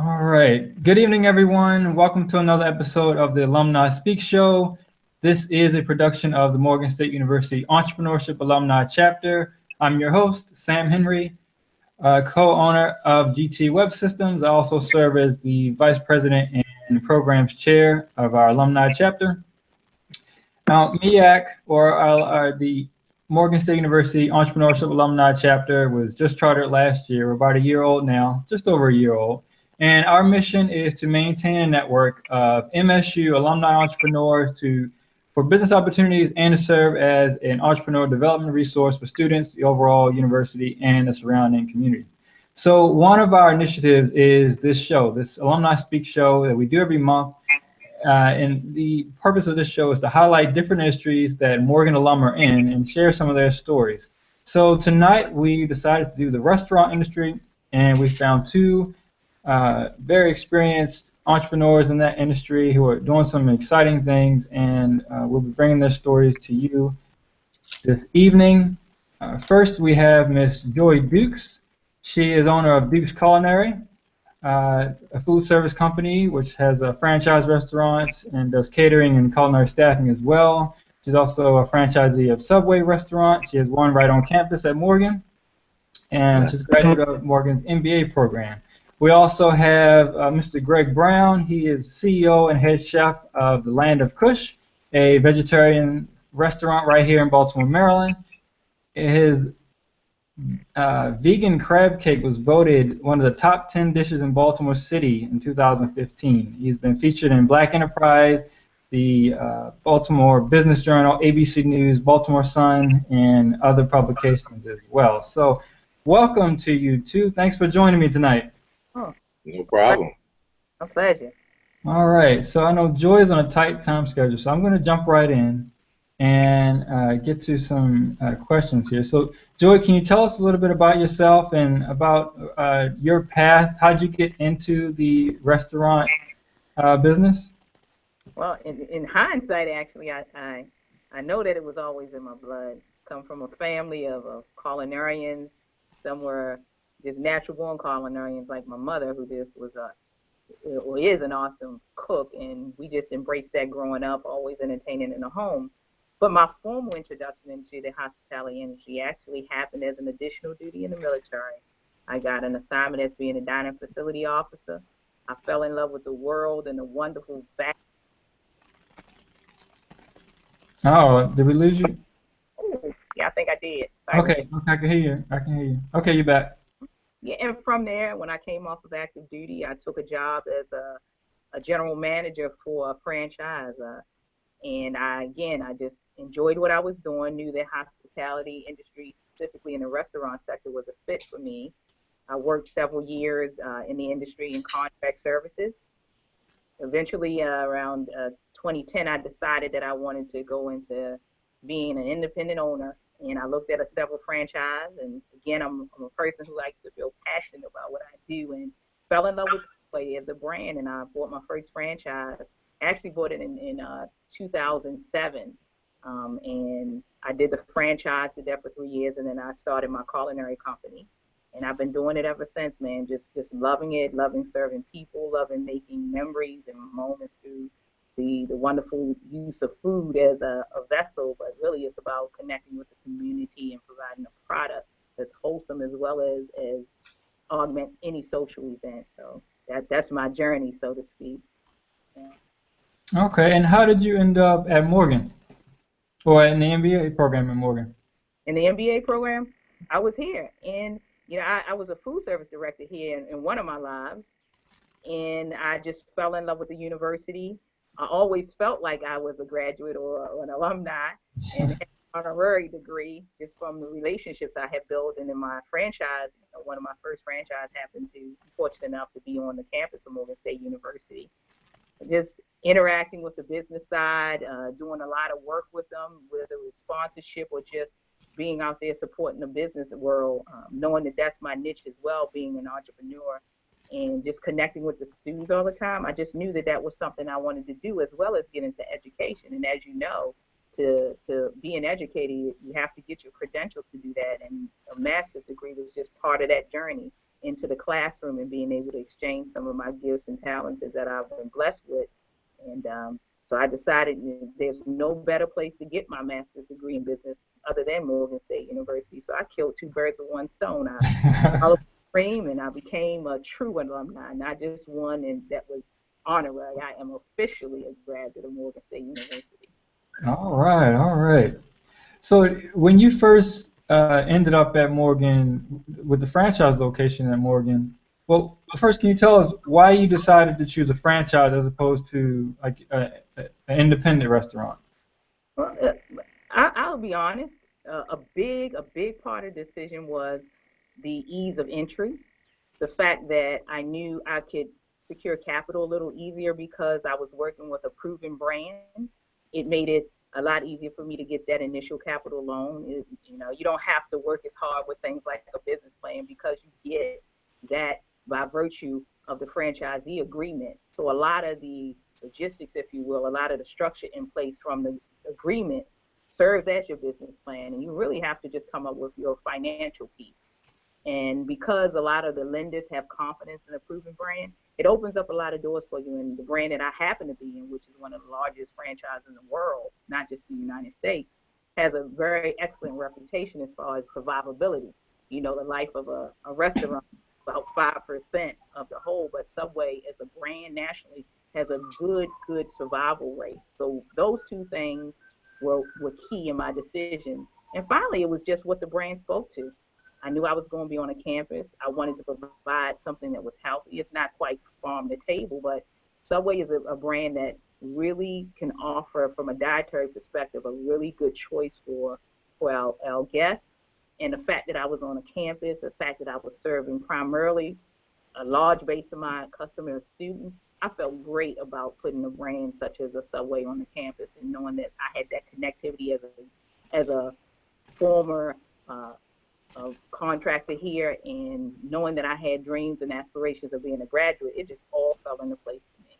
All right. Good evening, everyone. Welcome to another episode of the Alumni Speak Show. This is a production of the Morgan State University Entrepreneurship Alumni Chapter. I'm your host, Sam Henry, co-owner of GT Web Systems. I also serve as the Vice President and Programs Chair of our Alumni Chapter. Now, MEAC, or the Morgan State University Entrepreneurship Alumni Chapter, was just chartered last year. We're about a year old now, just over a year old. And our mission is to maintain a network of MSU alumni entrepreneurs for business opportunities and to serve as an entrepreneur development resource for students, the overall university, and the surrounding community. So one of our initiatives is this show, this Alumni Speak show that we do every month. And the purpose of this show is to highlight different industries that Morgan alum are in and share some of their stories. So tonight we decided to do the restaurant industry, and we found two very experienced entrepreneurs in that industry who are doing some exciting things, and we'll be bringing their stories to you this evening. First, we have Miss Joy Dukes. She is owner of Dukes Culinary, a food service company which has franchise restaurants and does catering and culinary staffing as well. She's also a franchisee of Subway restaurant. She has one right on campus at Morgan, and she's a graduate of Morgan's MBA program. We also have Mr. Greg Brown. He is CEO and head chef of the Land of Kush, a vegetarian restaurant right here in Baltimore, Maryland. His vegan crab cake was voted one of the top 10 dishes in Baltimore City in 2015. He's been featured in Black Enterprise, the Baltimore Business Journal, ABC News, Baltimore Sun, and other publications as well. So welcome to you two. Thanks for joining me tonight. Oh, No problem. a pleasure. All right, so I know Joy is on a tight time schedule, so I'm going to jump right in and get to some questions here. So, Joy, can you tell us a little bit about yourself and about your path? How did you get into the restaurant business? Well, in hindsight, actually, I know that it was always in my blood. Come from a family of culinarians. Some were just natural-born culinarians, like my mother, who just was or is an awesome cook, and we just embraced that growing up, always entertaining in the home. But my formal introduction into the hospitality industry actually happened as an additional duty in the military. I got an assignment as being a dining facility officer. I fell in love with the world and the wonderful fact. Oh, did we lose you? Yeah, I think I did. Sorry. Okay, I can hear you. I can hear you. Okay, you're back. Yeah, and from there, when I came off of active duty, I took a job as a general manager for a franchise. And I just enjoyed what I was doing, knew that hospitality industry, specifically in the restaurant sector, was a fit for me. I worked several years in the industry in contract services. Eventually, around 2010, I decided that I wanted to go into being an independent owner. And I looked at several franchise. And again, I'm a person who likes to feel passionate about what I do and fell in love with Chick-fil-A as a brand. And I bought my first franchise. Actually bought it in 2007, and I did the franchise, did that for 3 years, and then I started my culinary company, and I've been doing it ever since, man. Just loving it, loving serving people, loving making memories and moments through the wonderful use of food as a vessel, but really it's about connecting with the community and providing a product that's wholesome as well as augments any social event. So that's my journey, so to speak. Yeah. Okay, and how did you end up at Morgan, or in the MBA program at Morgan? In the MBA program, I was here, and I was a food service director here in one of my lives, and I just fell in love with the university. I always felt like I was a graduate or an alumni, and had an honorary degree just from the relationships I had built. And in my franchise, one of my first franchise happened to be fortunate enough to be on the campus of Morgan State University. Just interacting with the business side, doing a lot of work with them, whether it was sponsorship or just being out there supporting the business world, knowing that that's my niche as well, being an entrepreneur, and just connecting with the students all the time. I just knew that that was something I wanted to do, as well as get into education. And as you know, to be an educator, you have to get your credentials to do that. And a master's degree was just part of that journey. into the classroom and being able to exchange some of my gifts and talents that I've been blessed with. And so I decided there's no better place to get my master's degree in business other than Morgan State University. So I killed two birds with one stone. I followed the dream and I became a true alumni, not just one and that was honorary. I am officially a graduate of Morgan State University. All right, all right. So when you first ended up at Morgan with the franchise location at Morgan, well, first can you tell us why you decided to choose a franchise as opposed to like an independent restaurant? Well, I'll be honest. A big part of the decision was the ease of entry, the fact that I knew I could secure capital a little easier because I was working with a proven brand. It made it a lot easier for me to get that initial capital loan. You don't have to work as hard with things like a business plan because you get that by virtue of the franchisee agreement. So a lot of the logistics, if you will, a lot of the structure in place from the agreement serves as your business plan, and you really have to just come up with your financial piece. And because a lot of the lenders have confidence in a proven brand, it opens up a lot of doors for you. And the brand that I happen to be in, which is one of the largest franchises in the world, not just the United States, has a very excellent reputation as far as survivability. The life of a restaurant is about 5% of the whole, but Subway as a brand nationally has a good survival rate. So those two things were key in my decision. And finally, it was just what the brand spoke to. I knew I was going to be on a campus. I wanted to provide something that was healthy. It's not quite farm to table, but Subway is a brand that really can offer, from a dietary perspective, a really good choice for our guests. And the fact that I was on a campus, the fact that I was serving primarily a large base of my customers, students, I felt great about putting a brand such as a Subway on the campus and knowing that I had that connectivity as a former contractor here, and knowing that I had dreams and aspirations of being a graduate, it just all fell into place for me.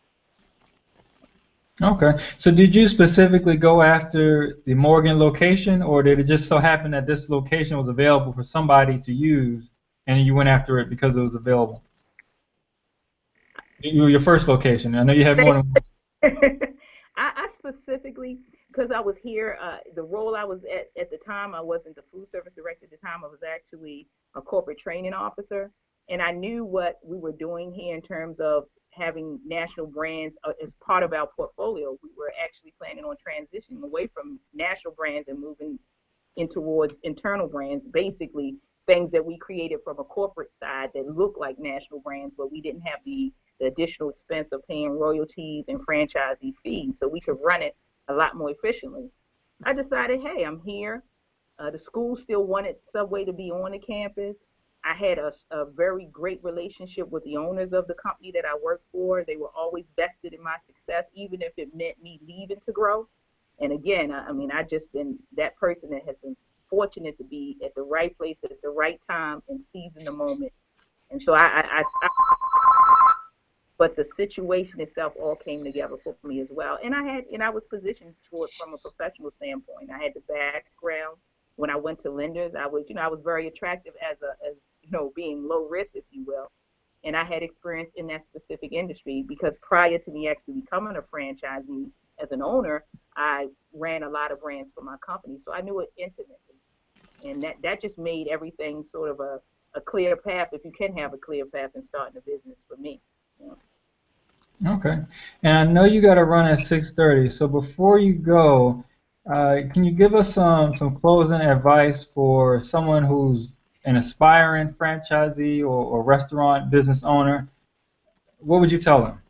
Okay. So did you specifically go after the Morgan location, or did it just so happen that this location was available for somebody to use, and you went after it because it was available? Your first location. I know you had more than one. I specifically, because I was here, the role I was at the time, I wasn't the food service director at the time. I was actually a corporate training officer. And I knew what we were doing here in terms of having national brands as part of our portfolio. We were actually planning on transitioning away from national brands and moving in towards internal brands, basically things that we created from a corporate side that look like national brands, but we didn't have the additional expense of paying royalties and franchisee fees, so we could run it a lot more efficiently. I decided, hey, I'm here. The school still wanted Subway to be on the campus. I had a very great relationship with the owners of the company that I worked for. They were always vested in my success, even if it meant me leaving to grow. And again, I mean, I've just been that person that has been fortunate to be at the right place at the right time and seizing the moment. And so but the situation itself all came together for me as well. And I was positioned for it from a professional standpoint. I had the background. When I went to lenders, I was very attractive as being low risk, if you will. And I had experience in that specific industry because prior to me actually becoming a franchisee as an owner, I ran a lot of brands for my company. So I knew it intimately. And that just made everything sort of a clear path, if you can have a clear path in starting a business for me. Okay. And I know you got to run at 6:30. So before you go, can you give us some closing advice for someone who's an aspiring franchisee or restaurant business owner? What would you tell them?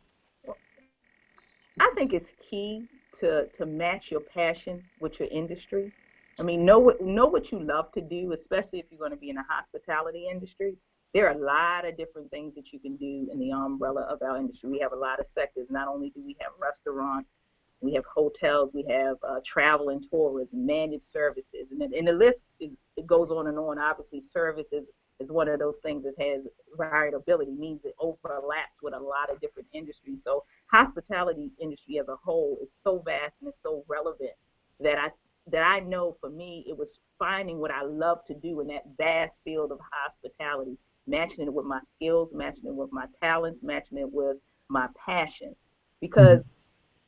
I think it's key to match your passion with your industry. I mean, know what you love to do, especially if you're going to be in the hospitality industry. There are a lot of different things that you can do in the umbrella of our industry. We have a lot of sectors. Not only do we have restaurants, we have hotels, we have travel and tourism, managed services, and the list it goes on and on. Obviously, services is one of those things that has variability, means it overlaps with a lot of different industries. So hospitality industry as a whole is so vast and it's so relevant that that I know for me, it was finding what I love to do in that vast field of hospitality, matching it with my skills, matching it with my talents, matching it with my passion. Because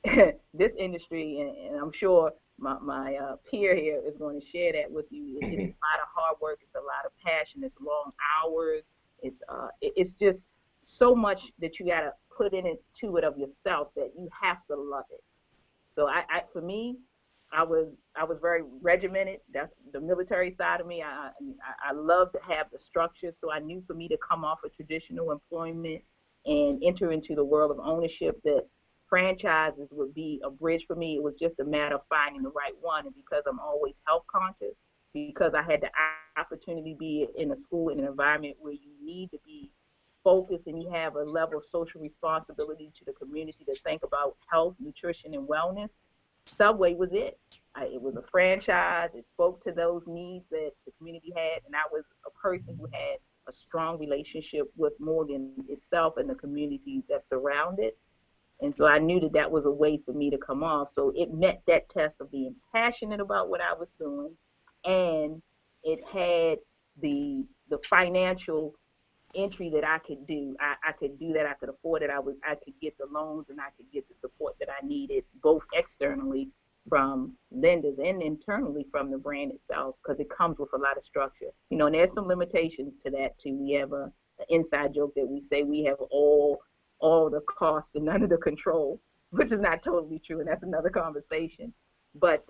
this industry, and I'm sure my peer here is going to share that with you. It's a lot of hard work. It's a lot of passion. It's long hours. It's just so much that you got to put into it of yourself that you have to love it. So for me, I was very regimented. That's the military side of me. I love to have the structure. So I knew for me to come off of traditional employment and enter into the world of ownership, that franchises would be a bridge for me. It was just a matter of finding the right one. And because I'm always health conscious, because I had the opportunity to be in a school, in an environment where you need to be focused and you have a level of social responsibility to the community to think about health, nutrition, and wellness, Subway was it. It was a franchise. It spoke to those needs that the community had, and I was a person who had a strong relationship with Morgan itself and the community that surrounded. And so I knew that that was a way for me to come off. So it met that test of being passionate about what I was doing, and it had the financial entry that I could do. I could do that. I could afford it. I could get the loans, and I could get the support that I needed, both externally from lenders and internally from the brand itself, because it comes with a lot of structure. You know, and there's some limitations to that too. We have an inside joke that we say we have all the cost and none of the control, which is not totally true, and that's another conversation. But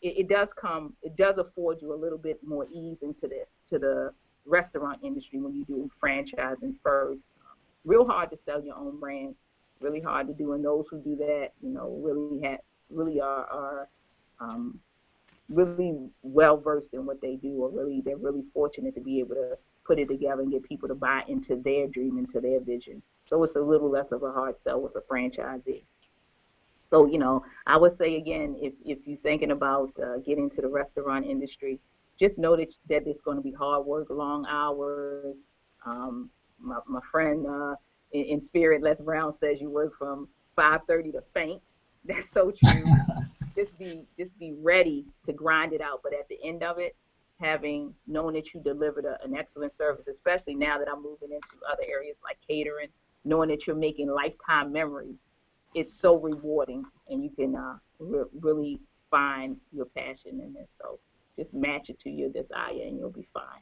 it does afford you a little bit more ease into the restaurant industry when you do franchising first. Real hard to sell your own brand, really hard to do, and those who do that, you know, really are really well versed in what they do, or they're really fortunate to be able to put it together and get people to buy into their dream, into their vision. So it's a little less of a hard sell with a franchisee. So, you know, I would say again, if you're thinking about getting into the restaurant industry, just know that it's going to be hard work, long hours. My friend in spirit, Les Brown, says you work from 5:30 to faint. That's so true. just be ready to grind it out. But at the end of it, having known that you delivered an excellent service, especially now that I'm moving into other areas like catering, knowing that you're making lifetime memories, it's so rewarding, and you can really find your passion in it. So just match it to your desire, and you'll be fine.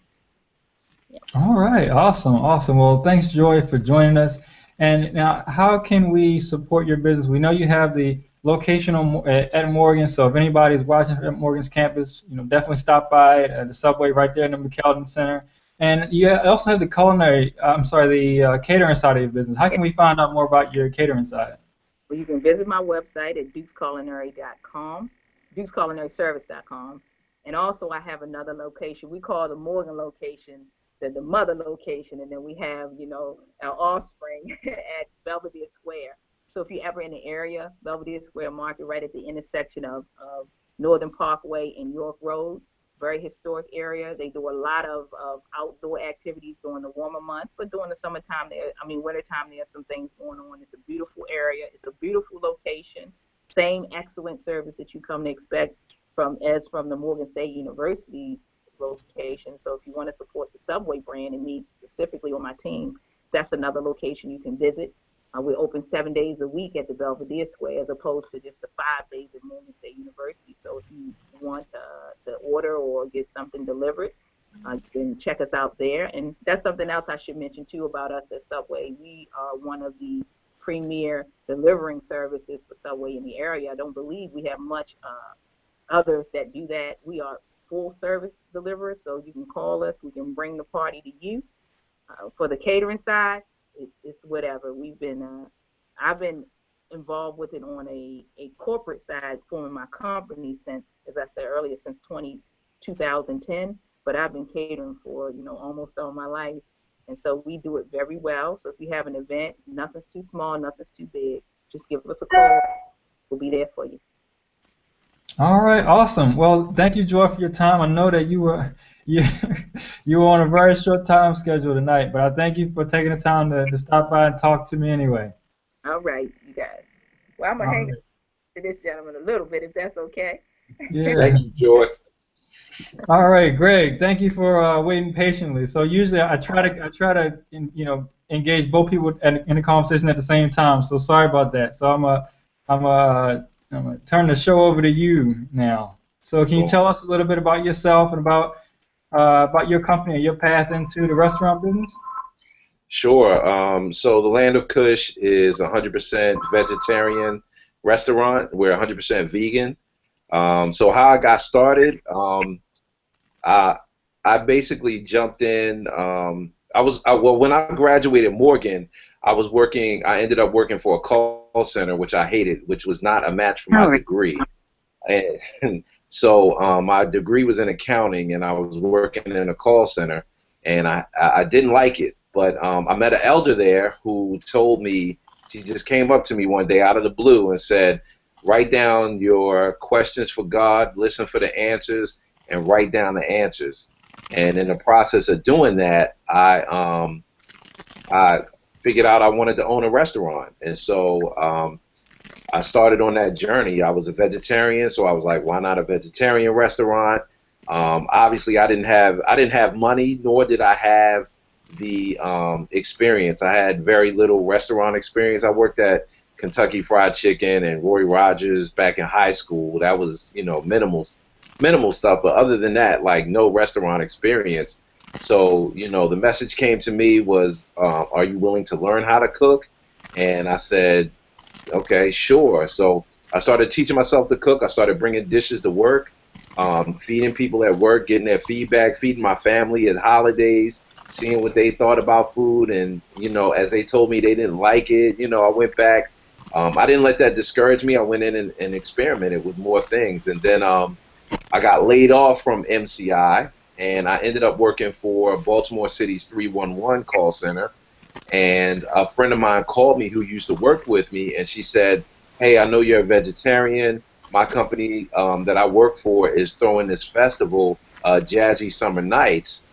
Yeah. All right, awesome. Well, thanks, Joy, for joining us. And now, how can we support your business? We know you have the location at Morgan, so if anybody's watching at Morgan's campus, you know, definitely stop by at the Subway right there in the McKeldin Center. And you also have the catering side of your business. How can we find out more about your catering side? Well, you can visit my website at dukesculinary.com, dukesculinaryservice.com. And also I have another location. We call the Morgan location the mother location, and then we have, you know, our offspring at Belvedere Square. So if you're ever in the area, Belvedere Square Market, right at the intersection of Northern Parkway and York Road, very historic area. They do a lot of outdoor activities during the warmer months, but during the summertime, wintertime, there's some things going on. It's a beautiful area. It's a beautiful location. Same excellent service that you come to expect from the Morgan State University's location. So if you want to support the Subway brand and me specifically on my team, that's another location you can visit. We're open 7 days a week at the Belvedere Square, as opposed to just the 5 days at Morgan State University. So if you want to order or get something delivered, you can check us out there. And that's something else I should mention too about us at Subway. We are one of the premier delivering services for Subway in the area. I don't believe we have much others that do that. We are full service deliverers, so you can call us. We can bring the party to you. For the catering side, it's whatever. I've been involved with it on a corporate side, forming my company since, as I said earlier, since 2010. But I've been catering for, you know, almost all my life, and so we do it very well. So if you have an event, nothing's too small, nothing's too big. Just give us a call. We'll be there for you. All right, awesome. Well, thank you, Joy, for your time. I know that you were on a very short time schedule tonight, but I thank you for taking the time to stop by and talk to me anyway. All right, you guys. Well, I'm gonna hang to this gentleman a little bit, if that's okay. Yeah. Thank you, George. All right, Greg. Thank you for waiting patiently. So usually I try to engage both people in the conversation at the same time. So sorry about that. So I'm gonna turn the show over to you now. So can you Sure. tell us a little bit about yourself and about your company and your path into the restaurant business? Sure. So the Land of Kush is 100% vegetarian restaurant. We're 100% vegan. So how I got started, I I basically jumped in. Well, when I graduated Morgan, I was working. I ended up working for a call center, which I hated, which was not a match for my degree. And so my degree was in accounting, and I was working in a call center, and I didn't like it. But I met an elder there who told me, she just came up to me one day out of the blue and said, write down your questions for God, listen for the answers, and write down the answers. And in the process of doing that, I figured out I wanted to own a restaurant, and so I started on that journey. I was a vegetarian, so I was like, why not a vegetarian restaurant? Obviously, I didn't have money, nor did I have the experience. I had very little restaurant experience. I worked at Kentucky Fried Chicken and Roy Rogers back in high school. That was, minimal stuff. But other than that, like no restaurant experience. So, the message came to me was, are you willing to learn how to cook? And I said, okay, sure. So I started teaching myself to cook. I started bringing dishes to work, feeding people at work, getting their feedback, feeding my family at holidays, seeing what they thought about food. And, as they told me they didn't like it, I went back. I didn't let that discourage me. I went in and experimented with more things. And then I got laid off from MCI, and I ended up working for Baltimore City's 311 call center. And a friend of mine called me who used to work with me, and she said, hey, I know you're a vegetarian. My company that I work for is throwing this festival, Jazzy Summer Nights,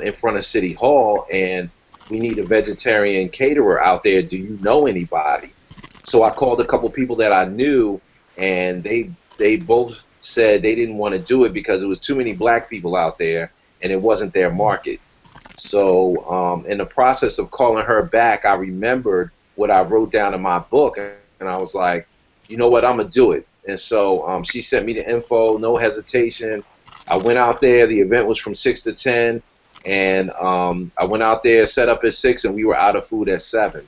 in front of City Hall, and we need a vegetarian caterer out there. Do you know anybody? So I called a couple people that I knew, and they both said they didn't want to do it because it was too many black people out there, and it wasn't their market. So in the process of calling her back, I remembered what I wrote down in my book, and I was like, you know what, I'm gonna do it. And so she sent me the info, no hesitation. I went out there. The event was from 6 to 10, and I went out there, set up at 6, and we were out of food at 7.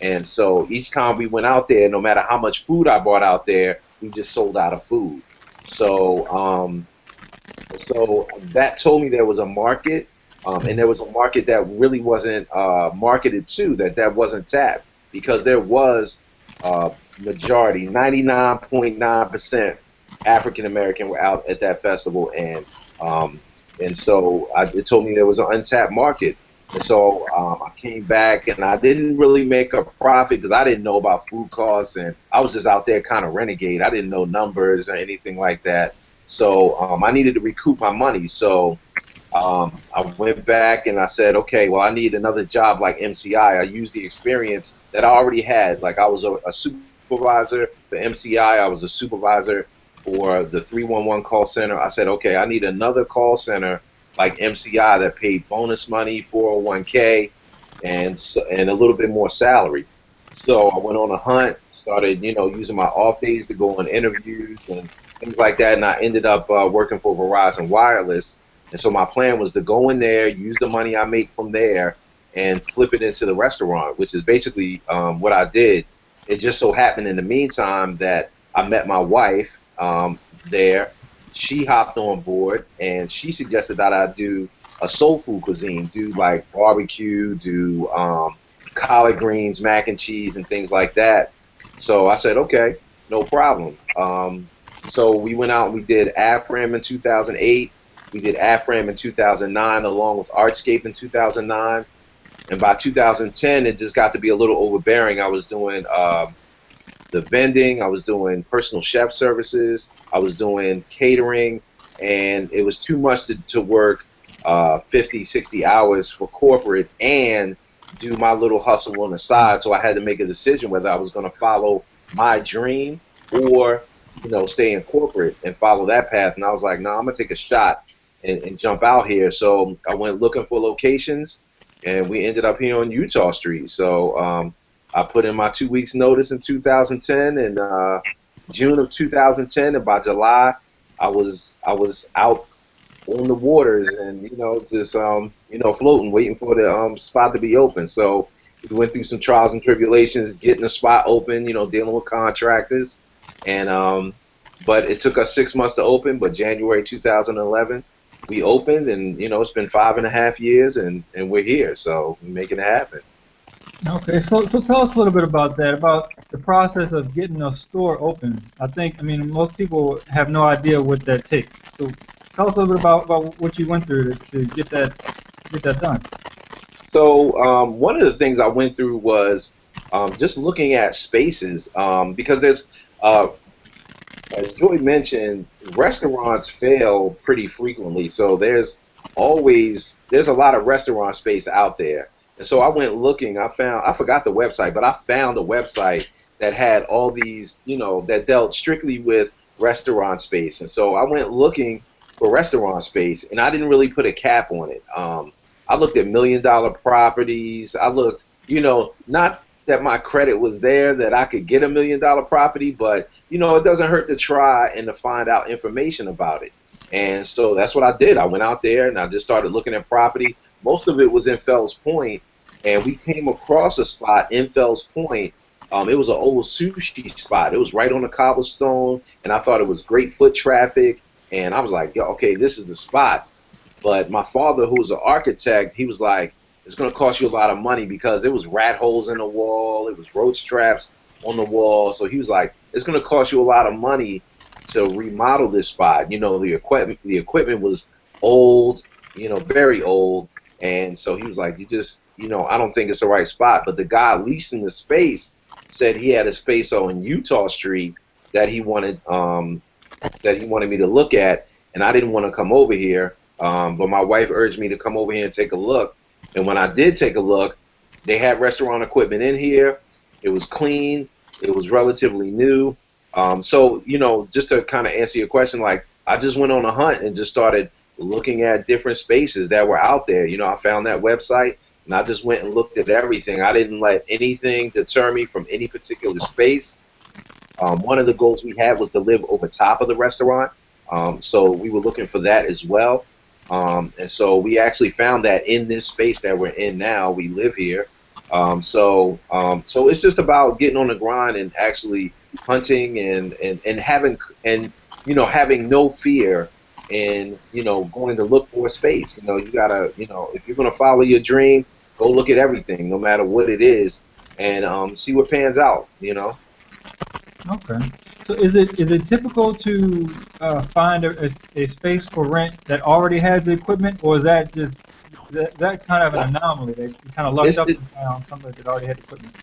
And so each time we went out there, no matter how much food I brought out there, we just sold out of food. So so that told me there was a market, and there was a market that really wasn't marketed to, that wasn't tapped, because there was majority, 99.9% African American were out at that festival, and so it told me there was an untapped market. And so I came back, and I didn't really make a profit because I didn't know about food costs, and I was just out there kind of renegade. I didn't know numbers or anything like that. So I needed to recoup my money. So I went back and I said, okay, well, I need another job like MCI. I used the experience that I already had. Like I was a supervisor for MCI. I was a supervisor for the 311 call center. I said, okay, I need another call center like MCI that paid bonus money, 401k, and a little bit more salary. So I went on a hunt, started, using my off days to go on interviews and things like that, and I ended up working for Verizon Wireless. And so my plan was to go in there, use the money I make from there, and flip it into the restaurant, which is basically what I did. It just so happened in the meantime that I met my wife there. She hopped on board, and she suggested that I do a soul food cuisine, do like barbecue, do collard greens, mac and cheese, and things like that. So I said, okay, no problem. So we went out and we did AFRAM in 2008. We did AFRAM in 2009 along with Artscape in 2009. And by 2010, it just got to be a little overbearing. I was doing the vending, I was doing personal chef services, I was doing catering, and it was too much to work 50, 60 hours for corporate and do my little hustle on the side. So I had to make a decision whether I was going to follow my dream or stay in corporate and follow that path. And I was like, no, I'm gonna take a shot and jump out here. So I went looking for locations, and we ended up here on Utah Street. So I put in my 2 weeks notice in 2010, and June of 2010, and by July, I was out on the waters and just floating, waiting for the spot to be open. So we went through some trials and tribulations getting the spot open, dealing with contractors, and but it took us 6 months to open. But January 2011 we opened, and it's been 5.5 years, and we're here, so we're making it happen. Okay, so tell us a little bit about that, about the process of getting a store open. I mean, most people have no idea what that takes. So tell us a little bit about what you went through to get that done. So one of the things I went through was just looking at spaces, because there's, as Joy mentioned, restaurants fail pretty frequently. So there's a lot of restaurant space out there. And so I went looking. I forgot the website, but I found a website that had all these, that dealt strictly with restaurant space. And so I went looking for restaurant space, and I didn't really put a cap on it. I looked at $1 million properties. I looked, not that my credit was there that I could get $1 million property, but it doesn't hurt to try and to find out information about it. And so that's what I did. I went out there and I just started looking at property. Most of it was in Fells Point, and we came across a spot in Fells Point. It was an old sushi spot. It was right on the cobblestone, and I thought it was great foot traffic. And I was like, yo, okay, this is the spot. But my father, who was an architect, he was like, it's going to cost you a lot of money because there was rat holes in the wall. It was roach traps on the wall. So he was like, it's going to cost you a lot of money to remodel this spot. The equipment was old, very old. And so he was like, I don't think it's the right spot. But the guy leasing the space said he had a space on Utah Street that he wanted me to look at, and I didn't want to come over here. But my wife urged me to come over here and take a look. And when I did take a look, they had restaurant equipment in here. It was clean. It was relatively new. So, just to kind of answer your question, like, I just went on a hunt and just started looking at different spaces that were out there. I found that website, and I just went and looked at everything. I didn't let anything deter me from any particular space. One of the goals we had was to live over top of the restaurant. So we were looking for that as well. And so we actually found that in this space that we're in now. We live here. So it's just about getting on the grind and actually hunting and having no fear in going to look for a space. You gotta, if you're gonna follow your dream, go look at everything, no matter what it is, and see what pans out. Okay. So is it typical to find a space for rent that already has the equipment, or is that just that kind of an anomaly that you kind of lucked up and found somebody that already had equipment?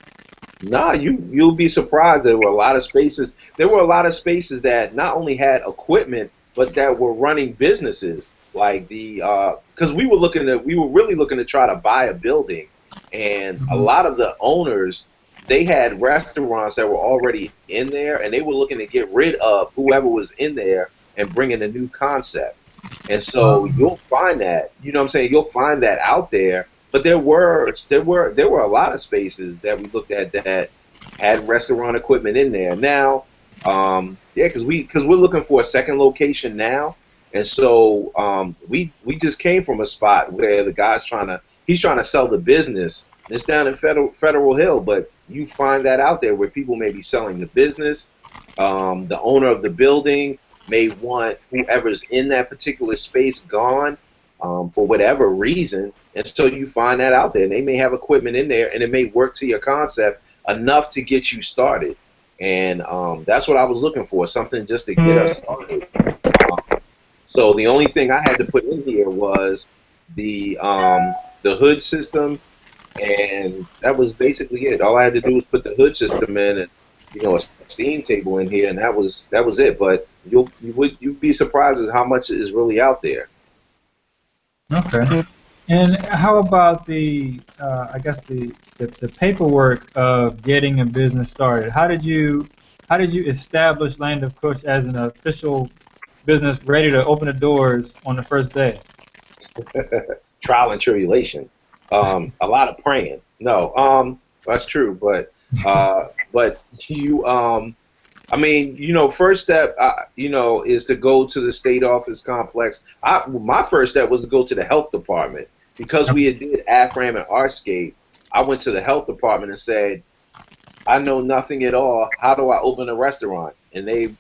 Nah, you'll be surprised. There were a lot of spaces. There were a lot of spaces that not only had equipment, but that were running businesses. Like because we were really looking to try to buy a building, and a lot of the owners, they had restaurants that were already in there, and they were looking to get rid of whoever was in there and bring in a new concept. And so you'll find that, what I'm saying, you'll find that out there. But there were a lot of spaces that we looked at that had restaurant equipment in there. Now, because we're looking for a second location now, and so we just came from a spot where the guy's trying to sell the business. It's down in Federal Hill, but you find that out there where people may be selling the business. The owner of the building may want whoever's in that particular space gone for whatever reason, and so you find that out there. And they may have equipment in there, and it may work to your concept enough to get you started. And that's what I was looking for, something just to get us started. So the only thing I had to put in here was the hood system, and that was basically it. All I had to do was put the hood system in, and a steam table in here, and that was it. But you'd be surprised at how much is really out there. Okay. And how about the I guess the paperwork of getting a business started? How did you how did you establish Land of Kush as an official business ready to open the doors on the first day? Trial and tribulation. A lot of praying. No, that's true, but you, I mean, first step, is to go to the state office complex. My first step was to go to the health department because we had did AFRAM and Artscape. I went to the health department and said, I know nothing at all. How do I open a restaurant? And they,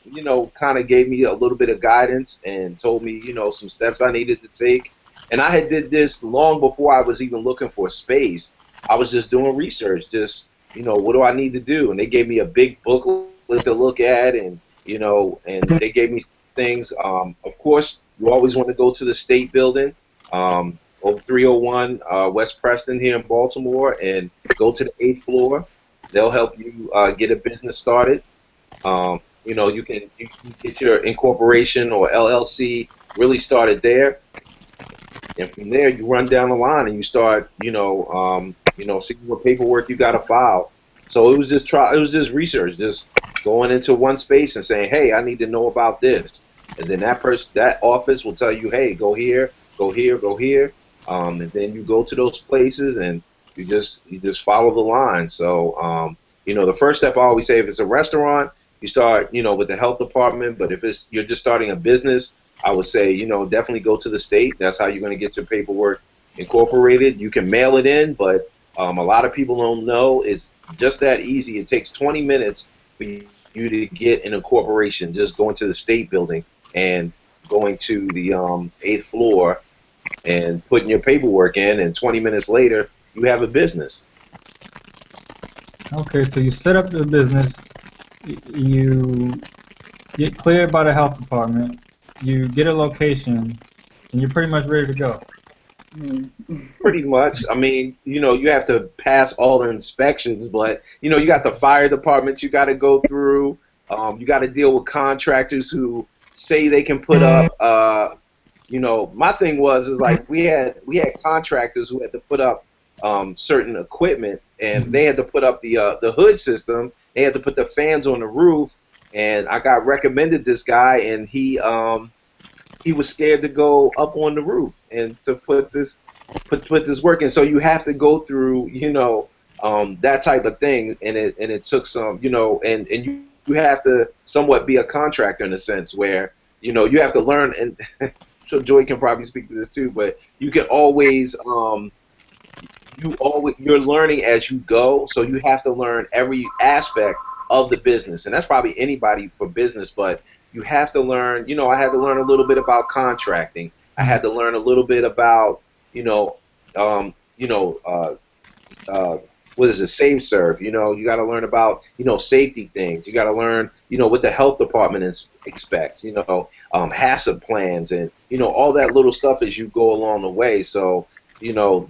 kind of gave me a little bit of guidance and told me, some steps I needed to take. And I had did this long before I was even looking for space. I was just doing research, just, what do I need to do? And they gave me a big booklet to look at, and, and they gave me things. Of course, you always want to go to the state building, over 301 West Preston here in Baltimore, and go to the 8th floor. They'll help you get a business started. You can get your incorporation or LLC really started there, and from there you run down the line and you start, seeing what paperwork you got to file. So it was just research, just going into one space and saying, hey, I need to know about this, and then that office will tell you, hey, go here, go here, go here, and then you go to those places and you just follow the line. So, the first step I always say, if it's a restaurant, you start, with the health department. But if you're just starting a business, I would say, definitely go to the state. That's how you're going to get your paperwork incorporated. You can mail it in, but a lot of people don't know it's just that easy. It takes 20 minutes for you to get an incorporation, just going to the state building and going to the 8th floor and putting your paperwork in, and 20 minutes later, you have a business. Okay, so you set up the business, you get cleared by the health department, you get a location, and you're pretty much ready to go. Pretty much. I mean, you have to pass all the inspections, but, you got the fire department you got to go through. You got to deal with contractors who say they can put up, my thing is like we had contractors who had to put up certain equipment, and they had to put up the hood system. They had to put the fans on the roof, and I got recommended this guy, and he was scared to go up on the roof and to put this work in. So you have to go through that type of thing, and it took some, and you have to somewhat be a contractor in a sense where you have to learn, and so Joy can probably speak to this too, but you can always you're learning as you go, so you have to learn every aspect of the business, and that's probably anybody for business, but you have to learn. I had to learn a little bit about contracting. I had to learn a little bit about what is it, Save Serve. You got to learn about safety things. You got to learn what the health department expects. HACCP plans, and all that little stuff as you go along the way. So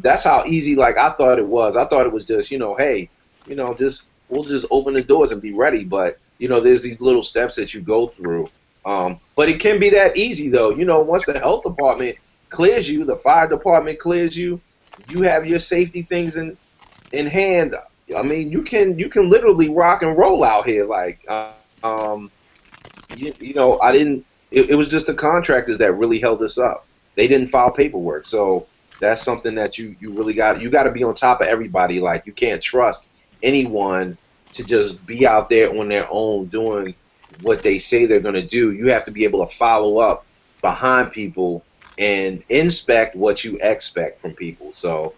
that's how easy, like, I thought it was. I thought it was just hey, we'll just open the doors and be ready. But there's these little steps that you go through. But it can be that easy though. Once the health department clears you, the fire department clears you, you have your safety things in hand. I mean, you can literally rock and roll out here. Like, I didn't. It was just the contractors that really held us up. They didn't file paperwork, so that's something that you really got. You got to be on top of everybody. Like, you can't trust anyone to just be out there on their own doing what they say they're going to do. You have to be able to follow up behind people and inspect what you expect from people. So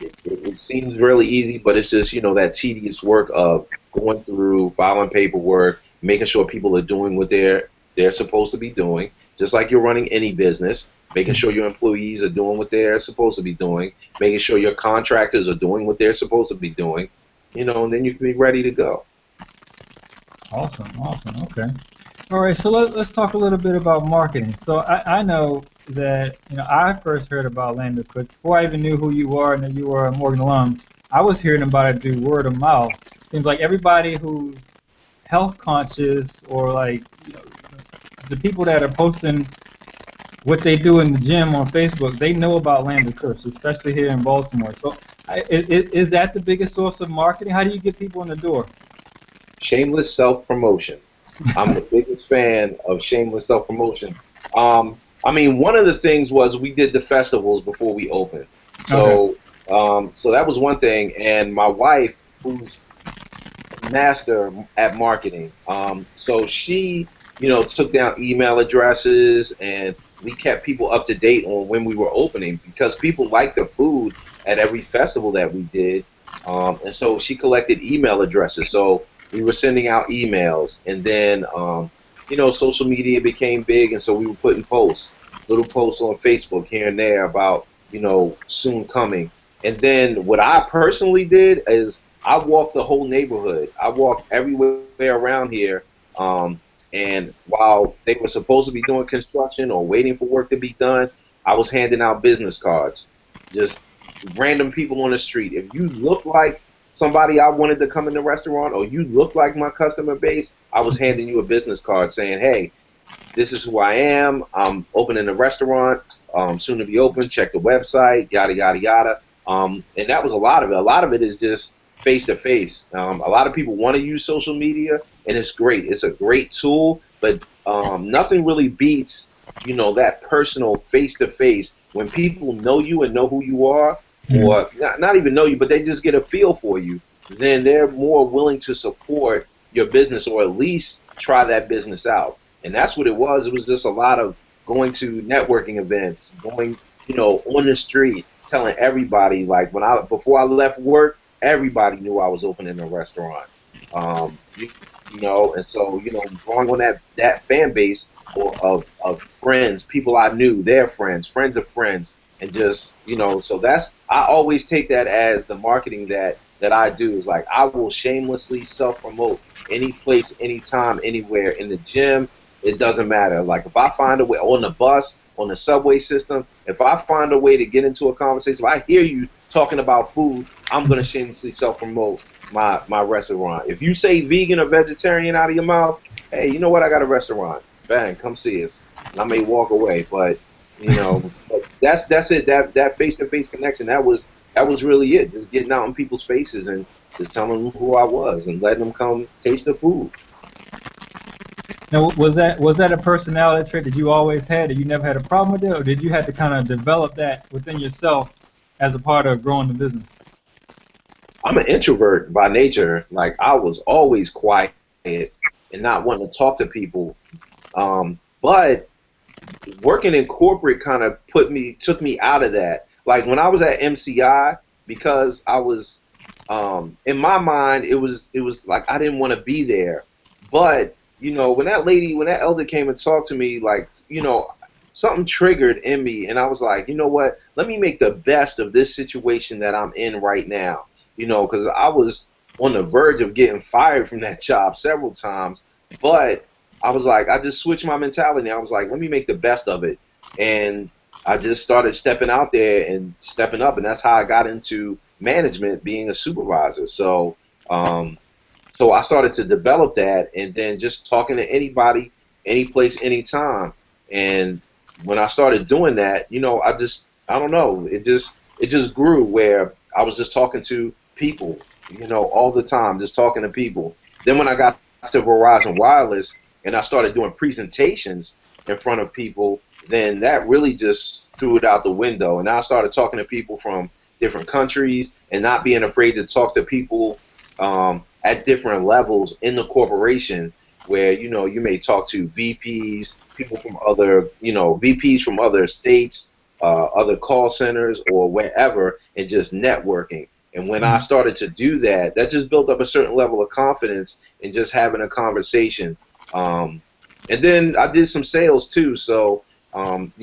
it seems really easy, but it's just that tedious work of going through, filing paperwork, making sure people are doing what they're supposed to be doing, just like you're running any business, making sure your employees are doing what they're supposed to be doing, making sure your contractors are doing what they're supposed to be doing, and then you can be ready to go. Awesome, okay. All right, so let's talk a little bit about marketing. So I know that I first heard about Land of Kush before I even knew who you are and that you were a Morgan alum. I was hearing about it through word of mouth. Seems like everybody who's health conscious, or like the people that are posting what they do in the gym on Facebook, they know about Land of Kush, especially here in Baltimore. So is that the biggest source of marketing? How do you get people in the door? Shameless self-promotion. I'm the biggest fan of shameless self-promotion. I mean, one of the things was we did the festivals before we opened. Okay. So, so that was one thing. And my wife, who's master at marketing, so she, took down email addresses, and we kept people up to date on when we were opening because people liked the food at every festival that we did. And so she collected email addresses. So we were sending out emails, and then social media became big, and so we were putting little posts on Facebook here and there about soon coming. And then what I personally did is I walked the whole neighborhood. I walked everywhere around here. And while they were supposed to be doing construction or waiting for work to be done, I was handing out business cards. Just random people on the street. If you look like somebody I wanted to come in the restaurant, or you look like my customer base, I was handing you a business card saying, hey, this is who I am. I'm opening a restaurant, soon to be open. Check the website, yada, yada, yada. And that was a lot of it. A lot of it is just face to face. A lot of people want to use social media, and it's great. It's a great tool, but nothing really beats, that personal face to face when people know you and know who you are, or not even know you, but they just get a feel for you. Then they're more willing to support your business, or at least try that business out. And that's what it was. It was just a lot of going to networking events, going, on the street, telling everybody. Like before I left work, everybody knew I was opening a restaurant. Um, you, and so drawing on that fan base of friends, people I knew, their friends of friends, and just so I always take that as the marketing that I do is like I will shamelessly self promote any place, anytime, anywhere, in the gym. It doesn't matter. Like if I find a way on the bus, on the subway system, if I find a way to get into a conversation, if I hear you talking about food, I'm gonna shamelessly self-promote my restaurant. If you say vegan or vegetarian out of your mouth, hey, you know what? I got a restaurant. Bang, come see us. And I may walk away, but but that's it. That face-to-face connection. That was really it. Just getting out in people's faces and just telling them who I was and letting them come taste the food. Now, was that a personality trait that you always had, and you never had a problem with it, or did you have to kind of develop that within yourself as a part of growing the business? I'm an introvert by nature. Like I was always quiet and not wanting to talk to people. But working in corporate kind of took me out of that. Like when I was at MCI, because I was in my mind it was like I didn't want to be there. But when that elder came and talked to me, like something triggered in me, and I was like, you know what? Let me make the best of this situation that I'm in right now. Because I was on the verge of getting fired from that job several times, but I was like, I just switched my mentality. I was like, let me make the best of it, and I just started stepping out there and stepping up, and that's how I got into management, being a supervisor. So I started to develop that, and then just talking to anybody, any place, anytime. And when I started doing that, I don't know, it just grew where I was just talking to people, all the time, just talking to people. Then when I got to Verizon Wireless and I started doing presentations in front of people, then that really just threw it out the window. And I started talking to people from different countries and not being afraid to talk to people at different levels in the corporation, where you may talk to VPs, people from other VPs from other states, other call centers, or wherever, and just networking. And when I started to do that, that just built up a certain level of confidence in just having a conversation. And then I did some sales too, so when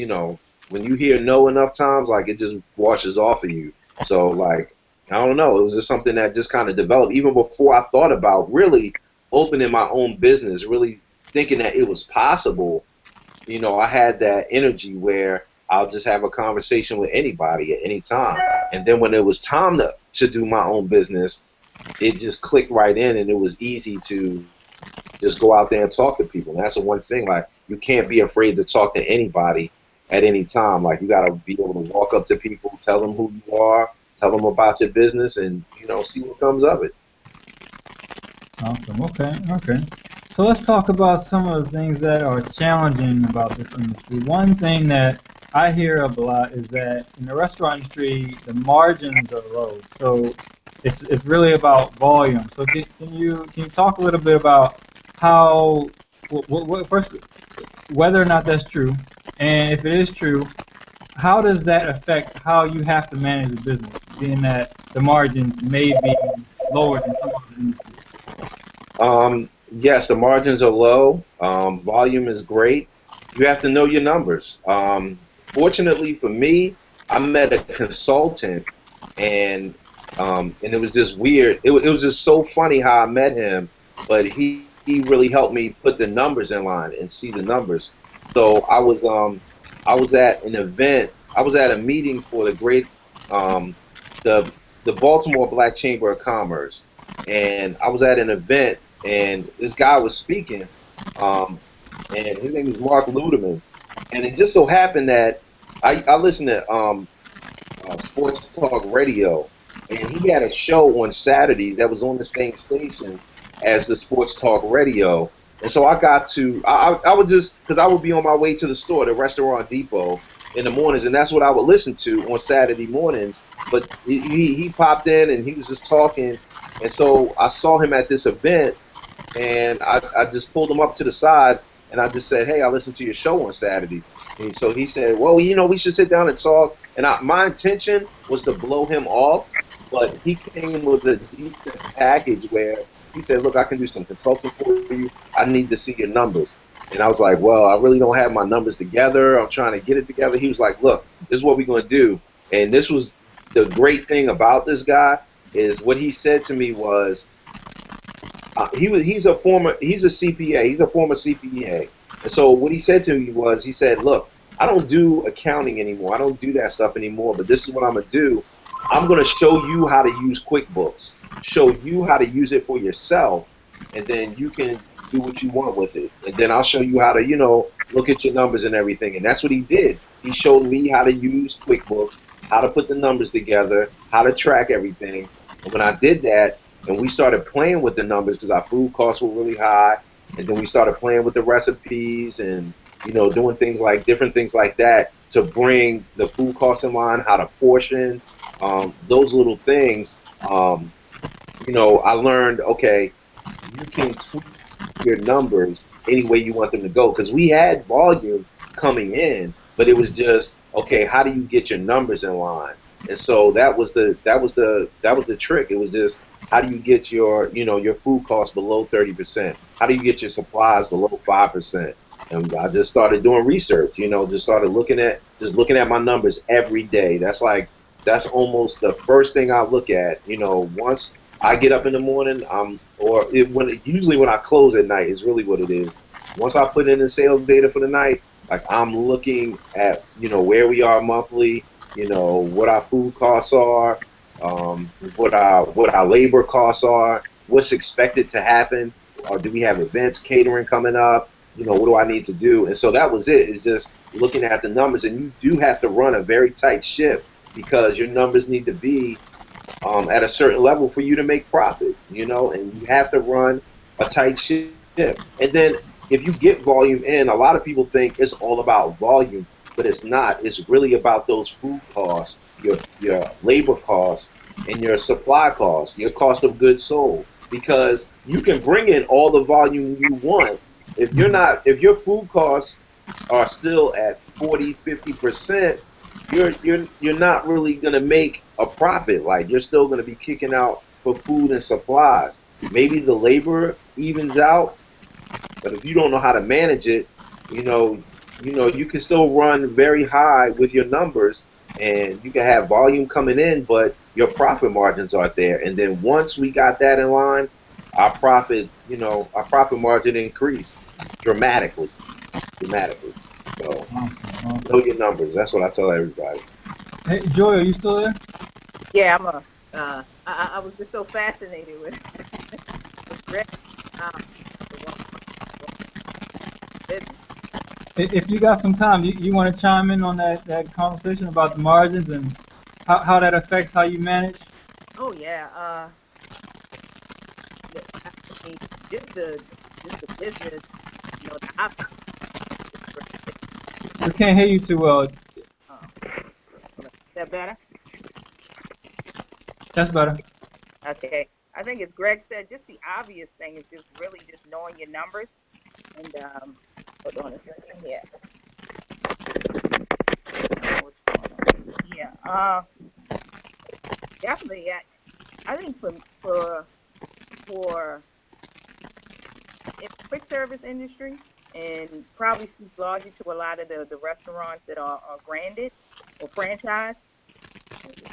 you hear no enough times, like it just washes off of you. So like I don't know, it was just something that just kind of developed even before I thought about really opening my own business, really thinking that it was possible. I had that energy where I'll just have a conversation with anybody at any time. And then when it was time to do my own business, it just clicked right in, and it was easy to just go out there and talk to people. And that's the one thing, like you can't be afraid to talk to anybody at any time. Like you got to be able to walk up to people, tell them who you are, tell them about your business, and see what comes of it. Awesome. Okay. Okay. So let's talk about some of the things that are challenging about this industry. One thing that I hear of a lot is that in the restaurant industry, the margins are low. So it's really about volume. So can you talk a little bit about how first whether or not that's true, and if it is true, how does that affect how you have to manage the business, being that the margins may be lower than some other industries? Yes, the margins are low. Volume is great. You have to know your numbers. Fortunately for me, I met a consultant, and it was just weird. It was just so funny how I met him, but he really helped me put the numbers in line and see the numbers. So I was at an event. I was at a meeting for um, the the Baltimore Black Chamber of Commerce, and I was at an event, and this guy was speaking, um, and his name is Mark Ludeman, and it just so happened that I listened to sports talk radio, and he had a show on Saturdays that was on the same station as the sports talk radio. And so I got to, I would just, because I would be on my way to the store, the restaurant depot, in the mornings, and that's what I would listen to on Saturday mornings. But he popped in and he was just talking. And so I saw him at this event, and I just pulled him up to the side, and I just said, "Hey, I listen to your show on Saturdays." And so he said, "Well, we should sit down and talk." And my intention was to blow him off, but he came with a decent package where he said, "Look, I can do some consulting for you. I need to see your numbers." And I was like, "Well, I really don't have my numbers together. I'm trying to get it together." He was like, "Look, this is what we're going to do." And this was the great thing about this guy, is what he said to me was, he's a CPA. He's a former CPA. And so what he said to me was, he said, "Look, I don't do accounting anymore. I don't do that stuff anymore. But this is what I'm gonna do. I'm gonna show you how to use QuickBooks. Show you how to use it for yourself, and then you can do what you want with it. And then I'll show you how to, look at your numbers and everything." And that's what he did. He showed me how to use QuickBooks, how to put the numbers together, how to track everything. And when I did that, and we started playing with the numbers, because our food costs were really high, and then we started playing with the recipes and doing different things like that to bring the food costs in line, how to portion, those little things. I learned, okay, you can tweak your numbers any way you want them to go, because we had volume coming in, but it was just, okay, how do you get your numbers in line? And so that was the trick. It was just, how do you get your food costs below 30%? How do you get your supplies below 5%? And I just started doing research. Just started looking at my numbers every day. That's almost the first thing I look at. Once I get up in the morning, usually when I close at night is really what it is. Once I put in the sales data for the night, like, I'm looking at where we are monthly, what our food costs are, what our labor costs are, what's expected to happen, or do we have events, catering coming up? What do I need to do? And so that was it. It's just looking at the numbers, and you do have to run a very tight ship, because your numbers need to be at a certain level for you to make profit, and you have to run a tight ship. And then if you get volume in, a lot of people think it's all about volume, but it's not. It's really about those food costs, your labor costs, and your supply costs, your cost of goods sold. Because you can bring in all the volume you want. If your food costs are still at 40, 50%, you're not really going to make a profit. Like, you're still going to be kicking out for food and supplies. Maybe the labor evens out, but if you don't know how to manage it, you can still run very high with your numbers, and you can have volume coming in, but your profit margins aren't there. And then once we got that in line, our profit margin increased dramatically. So Awesome. know your numbers. That's what I tell everybody. Hey, Joy, are you still there? Yeah, I was just so fascinated with Rick. If you got some time, you want to chime in on that conversation about the margins and how that affects how you manage? Oh yeah. mean, just the business, you know, that I've We can't hear you too well. is that better? That's better. Okay. I think as Greg said, just the obvious thing is just really just knowing your numbers. And hold on a second here. What's going on? Yeah. Definitely. I think for in the quick service industry, and probably speaks largely to a lot of the restaurants that are branded or franchised,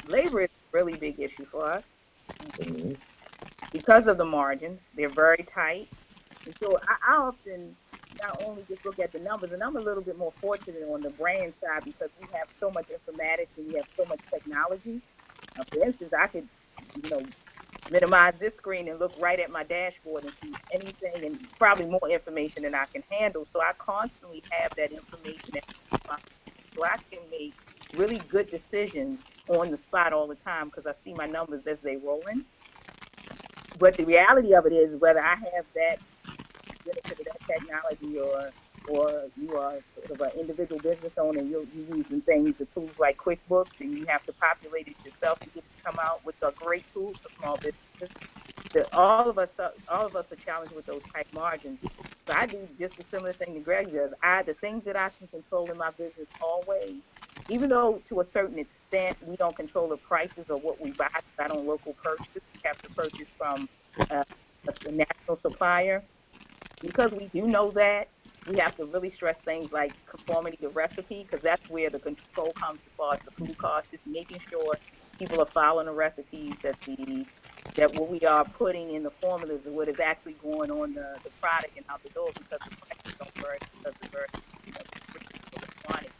labor is a really big issue for us because of the margins. They're very tight. And so I often not only just look at the numbers, and I'm a little bit more fortunate on the brand side because we have so much informatics and we have so much technology. For instance, I could, you know, minimize this screen and look right at my dashboard and see anything and probably more information than I can handle. So I constantly have that information so I can make really good decisions on the spot all the time because I see my numbers as they roll in. But the reality of it is whether I have that benefit of that technology or you are sort of an individual business owner and you're using things, the tools like QuickBooks, and you have to populate it yourself to get it to come out with the great tools for small businesses. All of us are challenged with those tight margins. So I do just a similar thing that Greg does. The things that I can control in my business always, even though to a certain extent we don't control the prices of what we buy, not on local purchase, we have to purchase from a national supplier. Because we do know that, we have to really stress things like conformity to recipe, because that's where the control comes as far as the food costs, just making sure people are following the recipes, that what we are putting in the formulas and what is actually going on the product and out the door, because the prices don't vary because the quantity.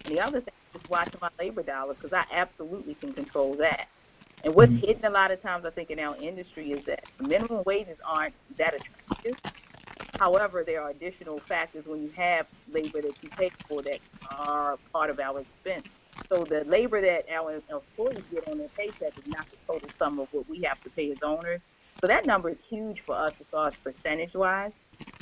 And the other thing is just watching my labor dollars, because I absolutely can control that. And what's hidden a lot of times, I think, in our industry is that minimum wages aren't that attractive. However, there are additional factors when you have labor that you pay for that are part of our expense. So the labor that our employees get on their paycheck is not the total sum of what we have to pay as owners. So that number is huge for us as far as percentage-wise.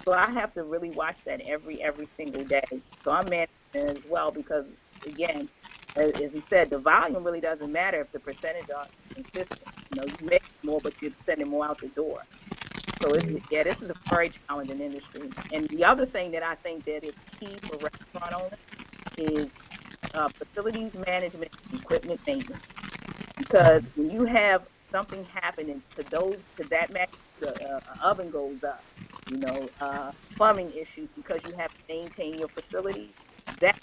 So I have to really watch that every single day. So I'm managing as well because, again, as he said, the volume really doesn't matter if the percentage are consistent. You know, you make more, but you're sending more out the door. So this is a very challenging industry. And the other thing that I think that is key for restaurant owners is facilities management and equipment maintenance. Because when you have something happening to that matter, the oven goes up, you know, plumbing issues because you have to maintain your facility, that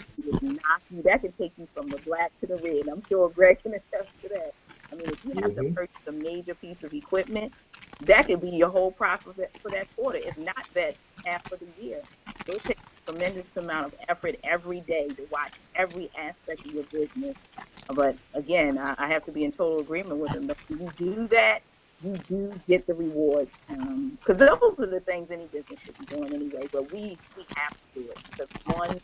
can take you from the black to the red. I'm sure Greg can attest to that. I mean, if you have to purchase a major piece of equipment, that could be your whole profit for that quarter, if not that half of the year. So it takes a tremendous amount of effort every day to watch every aspect of your business. But again, I have to be in total agreement with him. But when you do that, you do get the rewards. Because those are the things any business should be doing anyway. But we have to do it because one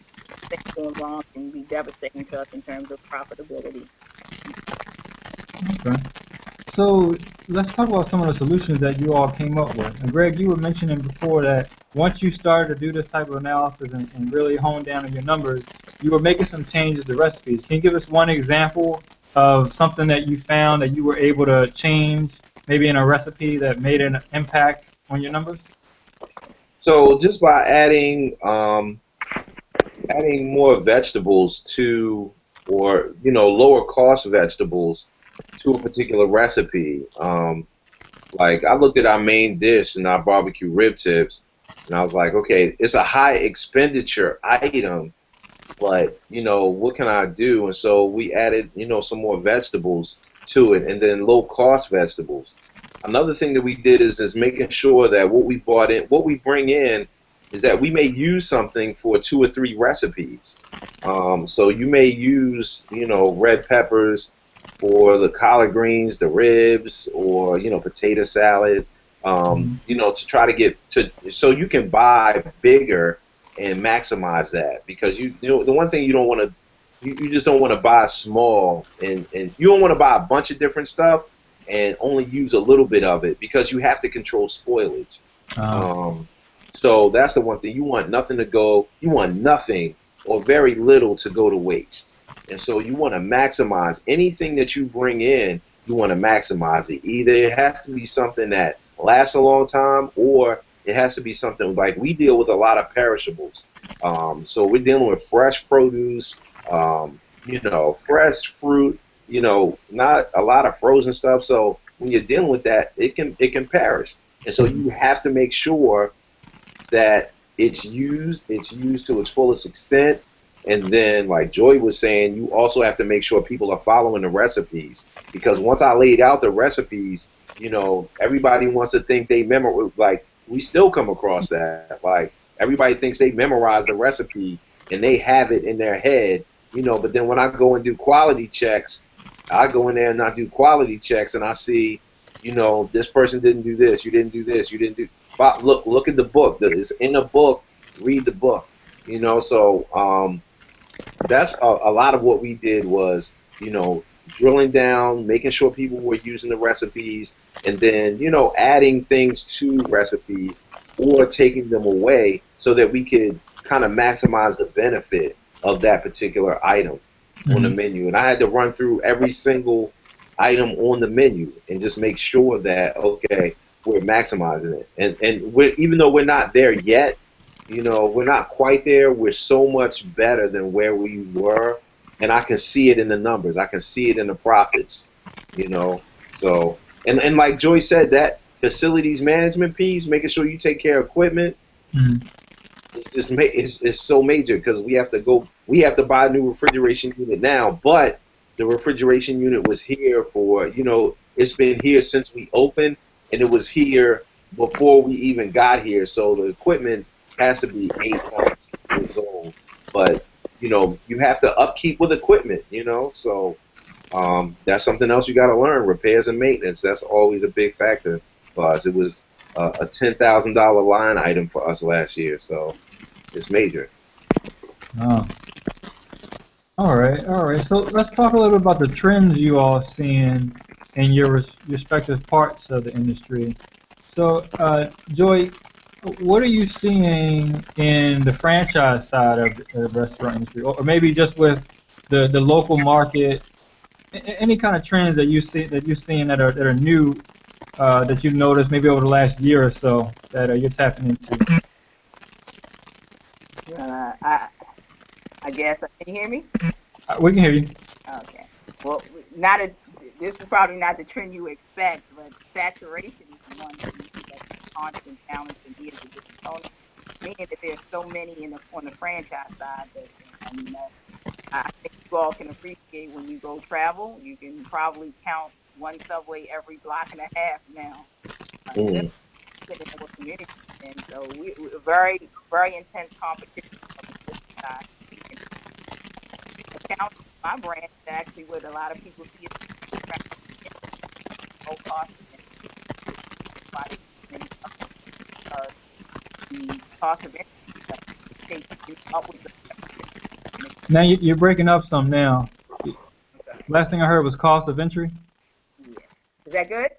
thing going wrong can be devastating to us in terms of profitability. Okay. So let's talk about some of the solutions that you all came up with. And Greg, you were mentioning before that once you started to do this type of analysis and really hone down on your numbers, you were making some changes to recipes. Can you give us one example of something that you found that you were able to change, maybe in a recipe that made an impact on your numbers? So just by adding more vegetables to, or lower cost vegetables to a particular recipe. Like I looked at our main dish and our barbecue rib tips, and I was like, okay, it's a high expenditure item, but what can I do? And so we added some more vegetables to it, and then low cost vegetables. Another thing that we did is making sure that what we bring in is that we may use something for 2 or 3 recipes. So you may use red peppers for the collard greens, the ribs, or potato salad. To try to get to, so you can buy bigger and maximize that, because the one thing you don't want to, you just don't want to buy small, and you don't want to buy a bunch of different stuff and only use a little bit of it, because you have to control spoilage. So that's the one thing. You want nothing to go, you want nothing or very little to go to waste. And so you want to maximize anything that you bring in, you want to maximize it. Either it has to be something that lasts a long time, or it has to be something like we deal with a lot of perishables. So we're dealing with fresh produce, fresh fruit, not a lot of frozen stuff. So when you're dealing with that, it can perish. And so you have to make sure that it's used to its fullest extent. And then, like Joy was saying, you also have to make sure people are following the recipes. Because once I laid out the recipes, everybody wants to think they memorize. Like, we still come across that. Like, everybody thinks they memorize the recipe and they have it in their head, but then when I go and do quality checks, I go in there and I do quality checks and I see, this person didn't do this, you didn't do this, you didn't do. But look at the book. It's in the book. Read the book. So that's a lot of what we did was, drilling down, making sure people were using the recipes, and then, adding things to recipes or taking them away so that we could kind of maximize the benefit of that particular item on the menu. And I had to run through every single item on the menu and just make sure that, okay, we're maximizing it. And even though we're not there yet, we're not quite there. We're so much better than where we were, and I can see it in the numbers. I can see it in the profits. So and like Joy said, that facilities management piece, making sure you take care of equipment, it's so major because we have to buy a new refrigeration unit now, but the refrigeration unit was here for it's been here since we opened, and it was here before we even got here. So the equipment has to be 8 years old, but you have to upkeep with equipment. So that's something else you got to learn. Repairs and maintenance. That's always a big factor for us. It was a $10,000 line item for us last year, so it's major. Oh. All right. So let's talk a little bit about the trends you all seeing in your respective parts of the industry. So, Joy, what are you seeing in the franchise side of the restaurant industry, or maybe just with the local market? Any kind of trends that you're seeing that are new, that you've noticed maybe over the last year or so that you're tapping into? I guess, can you hear me? We can hear you. Okay. Well, this is probably not the trend you expect, but saturation is one thing that's a constant challenge for me as a business owner. Meaning that there's so many on the franchise side that I think you all can appreciate when you go travel. You can probably count one subway every block and a half now. In our community, and so we're very, very intense competition on the business side. The challenge of my brand is actually what a lot of people see as low cost. The cost of entry takes upwards of. Now you're breaking up some now. Last thing I heard was cost of entry. Yeah. Is that good?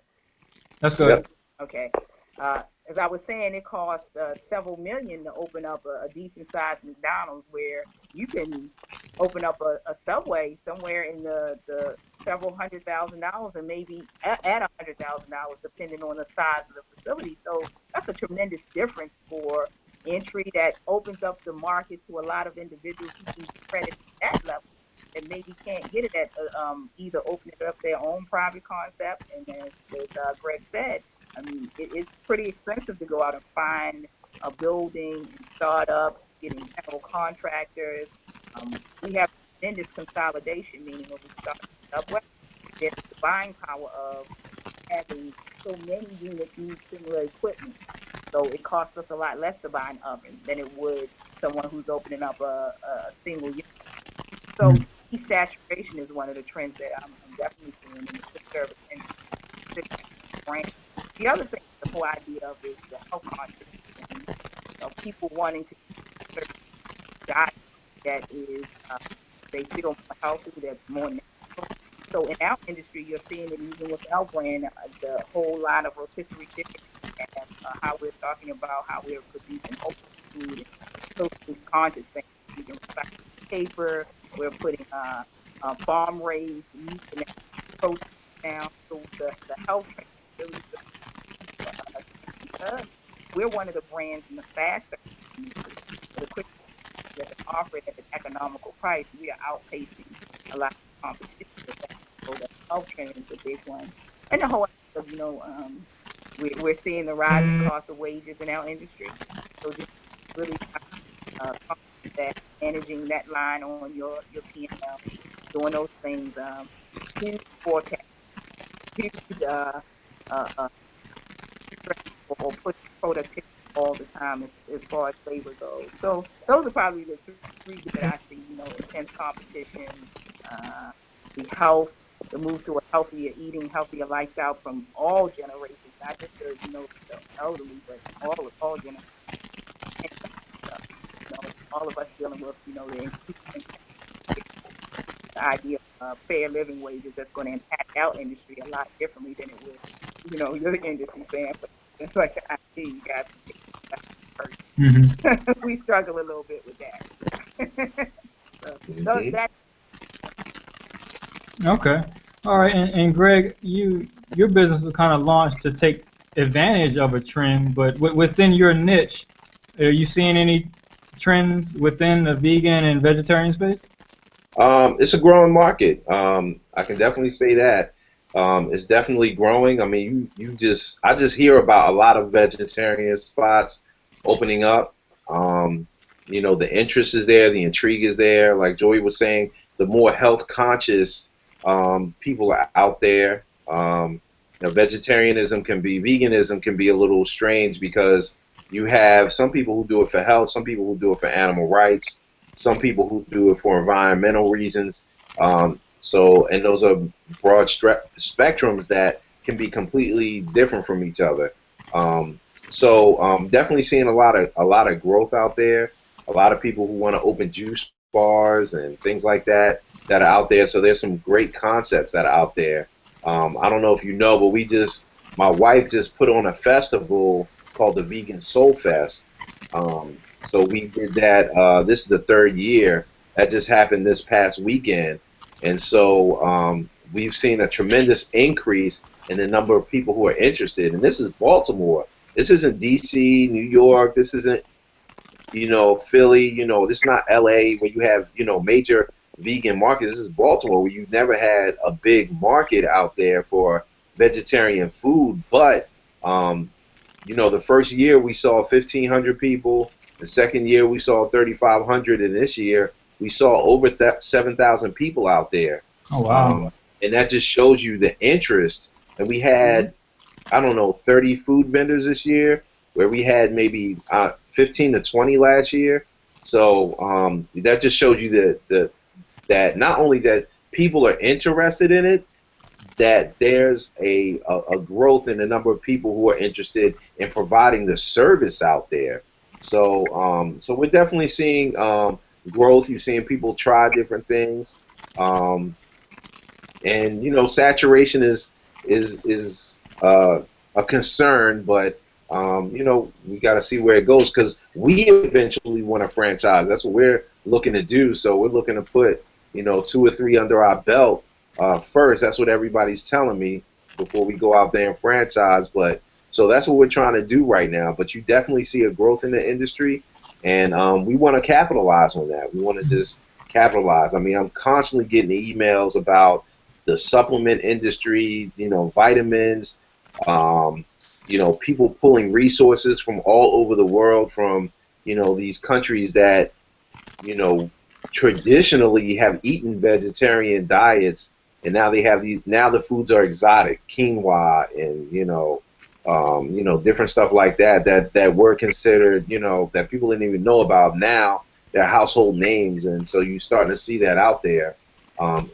That's good. Yep. Okay. As I was saying, it costs several million to open up a decent-sized McDonald's, where you can open up a Subway somewhere in the several $100,000 and maybe at $100,000, depending on the size of the facility. So that's a tremendous difference for entry that opens up the market to a lot of individuals who can credit at that level and maybe can't get it at either opening up their own private concept. And as Greg said, I mean, it's pretty expensive to go out and find a building and start up, getting general contractors. We have tremendous consolidation, meaning when we start up, there's the buying power of having so many units need similar equipment. So it costs us a lot less to buy an oven than it would someone who's opening up a single unit. So saturation is one of the trends that I'm definitely seeing in the quick service industry. The other thing, the whole idea of is the health conscious, people wanting to get a diet that is, they feel more healthy, that's more natural. So in our industry, you're seeing it even with our brand, the whole line of rotisserie chicken have how we're talking about how we're producing whole food and socially conscious things. Using recycled paper, we're putting farm raised meat and protein down. So the health trend really good. We're one of the brands in the fast industry. The quick that can offer it at an economical price, we are outpacing a lot of competition with that. So the health trend is a big one. And the whole of, we're seeing the rising cost of wages in our industry. So just really that managing that line on your P&L, doing those things, huge forecast, huge or push productivity all the time as far as labor goes. So those are probably the three that I see, intense competition, the health, the move to a healthier eating, healthier lifestyle from all generations, not just the elderly, but all generations. All of us dealing with, the idea of fair living wages that's going to impact our industry a lot differently than it would, your industry, Sam. But it's like the idea you guys can take that. We struggle a little bit with that. So that. Okay. All right. And Greg, your business was kind of launched to take advantage of a trend, but within your niche, are you seeing any trends within the vegan and vegetarian space? It's a growing market. I can definitely say that. It's definitely growing. I mean, I just hear about a lot of vegetarian spots opening up. The interest is there, the intrigue is there. Like Joey was saying, the more health conscious people are out there. Vegetarianism veganism can be a little strange because you have some people who do it for health, some people who do it for animal rights, some people who do it for environmental reasons. And those are broad spectrums that can be completely different from each other. Definitely seeing a lot of growth out there. A lot of people who want to open juice bars and things like that are out there. So there's some great concepts that are out there. I don't know if you know, but my wife just put on a festival called the Vegan Soul Fest. So we did that. This is the third year. That just happened this past weekend. And so we've seen a tremendous increase in the number of people who are interested. And this is Baltimore. This isn't D.C., New York. This isn't, Philly. This is not L.A. where you have, major vegan markets. This is Baltimore where you've never had a big market out there for vegetarian food. But, the first year we saw 1,500 people. The second year we saw 3,500. And this year we saw over 7,000 people out there. Oh, wow. And that just shows you the interest. And we had, 30 food vendors this year, where we had maybe 15 to 20 last year. So that just shows you that not only that people are interested in it, that there's a growth in the number of people who are interested in providing the service out there. So we're definitely seeing growth. You're seeing people try different things, and saturation is a concern, but we got to see where it goes because we eventually want a franchise. That's what we're looking to do. So we're looking to put 2 or 3 under our belt first. That's what everybody's telling me before we go out there and franchise. But so that's what we're trying to do right now. But you definitely see a growth in the industry, and we want to capitalize on that. We want to just capitalize. I mean, I'm constantly getting emails about the supplement industry, vitamins, people pulling resources from all over the world from, these countries that, traditionally have eaten vegetarian diets, and now they have now the foods are exotic, quinoa and, different stuff like that were considered, that people didn't even know about. Now they're household names, and so you're starting to see that out there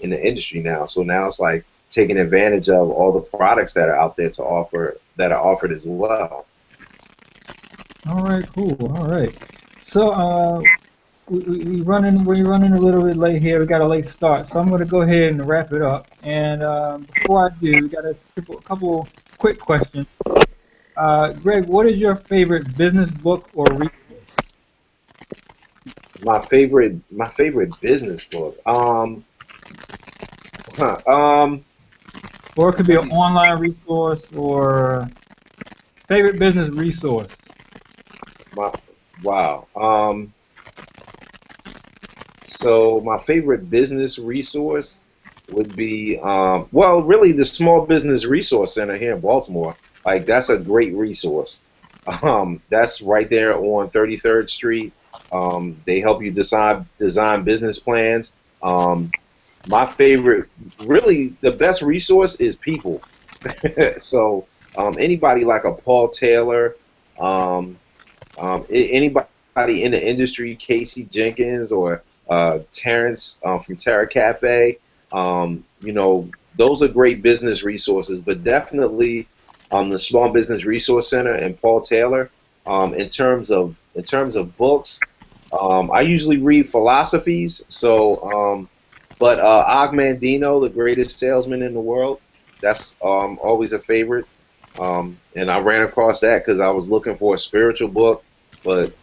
in the industry now. So now it's like taking advantage of all the products that are out there that are offered as well. All right, cool. All right. So we're running a little bit late here. We got a late start, so I'm going to go ahead and wrap it up. And before I do, we got a couple quick questions. Greg, what is your favorite business book or resource? My favorite business book. Huh, Or it could be let an me see. online resource or favorite business resource. My wow. So my favorite business resource would be, well, really the Small Business Resource Center here in Baltimore. Like that's a great resource. That's right there on 33rd Street. They help you design business plans. Um, my favorite, really, the best resource is people. So anybody like a Paul Taylor, um, anybody in the industry, Casey Jenkins or Terrence from Terra Cafe, those are great business resources. But definitely, the Small Business Resource Center and Paul Taylor. In terms of books, I usually read philosophies. But Og Mandino, the greatest salesman in the world, that's always a favorite. And I ran across that because I was looking for a spiritual book, but